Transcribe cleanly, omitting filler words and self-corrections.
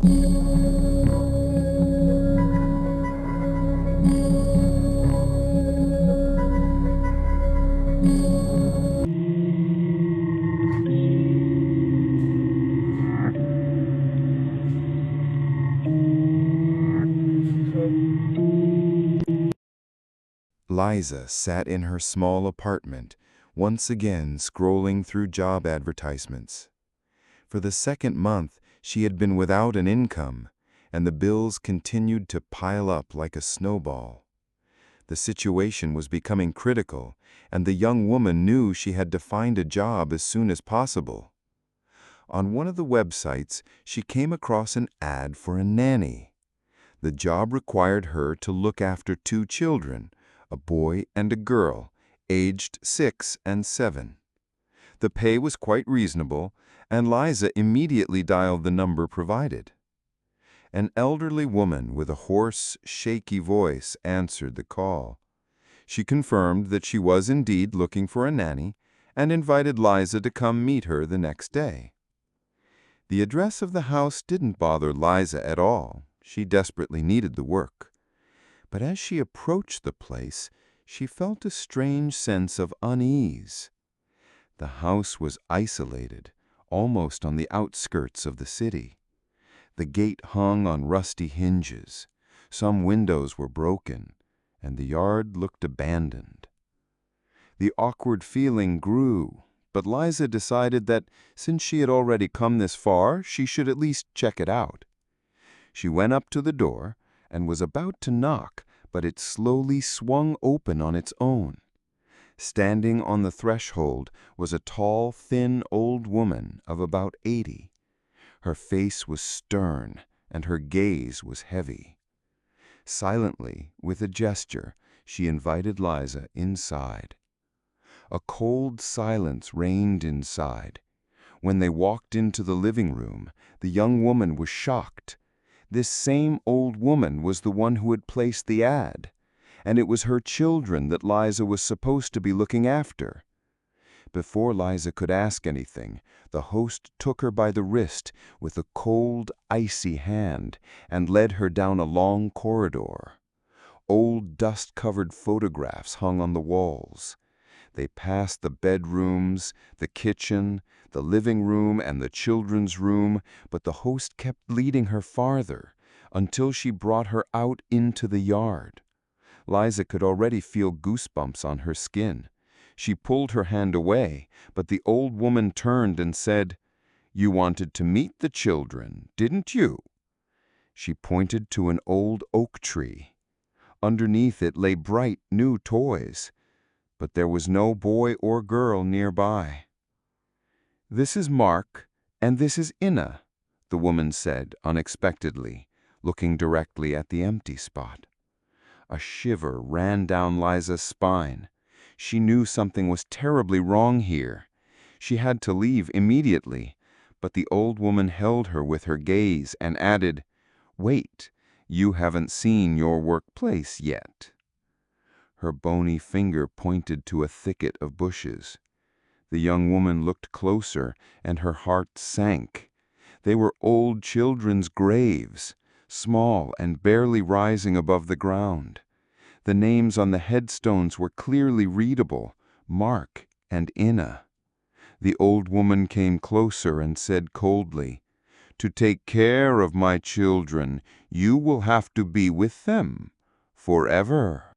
Liza sat in her small apartment, once again scrolling through job advertisements. For the second month, she had been without an income, and the bills continued to pile up like a snowball. The situation was becoming critical, and the young woman knew she had to find a job as soon as possible. On one of the websites, she came across an ad for a nanny. The job required her to look after two children, a boy and a girl, aged 6 and 7. The pay was quite reasonable, and Liza immediately dialed the number provided. An elderly woman with a hoarse, shaky voice answered the call. She confirmed that she was indeed looking for a nanny and invited Liza to come meet her the next day. The address of the house didn't bother Liza at all. She desperately needed the work. But as she approached the place, she felt a strange sense of unease. The house was isolated, almost on the outskirts of the city. The gate hung on rusty hinges, some windows were broken, and the yard looked abandoned. The awkward feeling grew, but Liza decided that since she had already come this far, she should at least check it out. She went up to the door and was about to knock, but it slowly swung open on its own. Standing on the threshold was a tall, thin old woman of about 80. Her face was stern, and her gaze was heavy. Silently, with a gesture, she invited Liza inside. A cold silence reigned inside. When they walked into the living room, the young woman was shocked. This same old woman was the one who had placed the ad, and it was her children that Liza was supposed to be looking after. Before Liza could ask anything, the host took her by the wrist with a cold, icy hand and led her down a long corridor. Old dust-covered photographs hung on the walls. They passed the bedrooms, the kitchen, the living room, and the children's room, but the host kept leading her farther, until she brought her out into the yard. Liza could already feel goosebumps on her skin. She pulled her hand away, but the old woman turned and said, "You wanted to meet the children, didn't you?" She pointed to an old oak tree. Underneath it lay bright new toys, but there was no boy or girl nearby. "This is Mark, and this is Inna," the woman said unexpectedly, looking directly at the empty spot. A shiver ran down Liza's spine. She knew something was terribly wrong here. She had to leave immediately, but the old woman held her with her gaze and added, "Wait, you haven't seen your workplace yet." Her bony finger pointed to a thicket of bushes. The young woman looked closer, and her heart sank. They were old children's graves, small and barely rising above the ground. The names on the headstones were clearly readable, Mark and Inna. The old woman came closer and said coldly, "To take care of my children, you will have to be with them forever."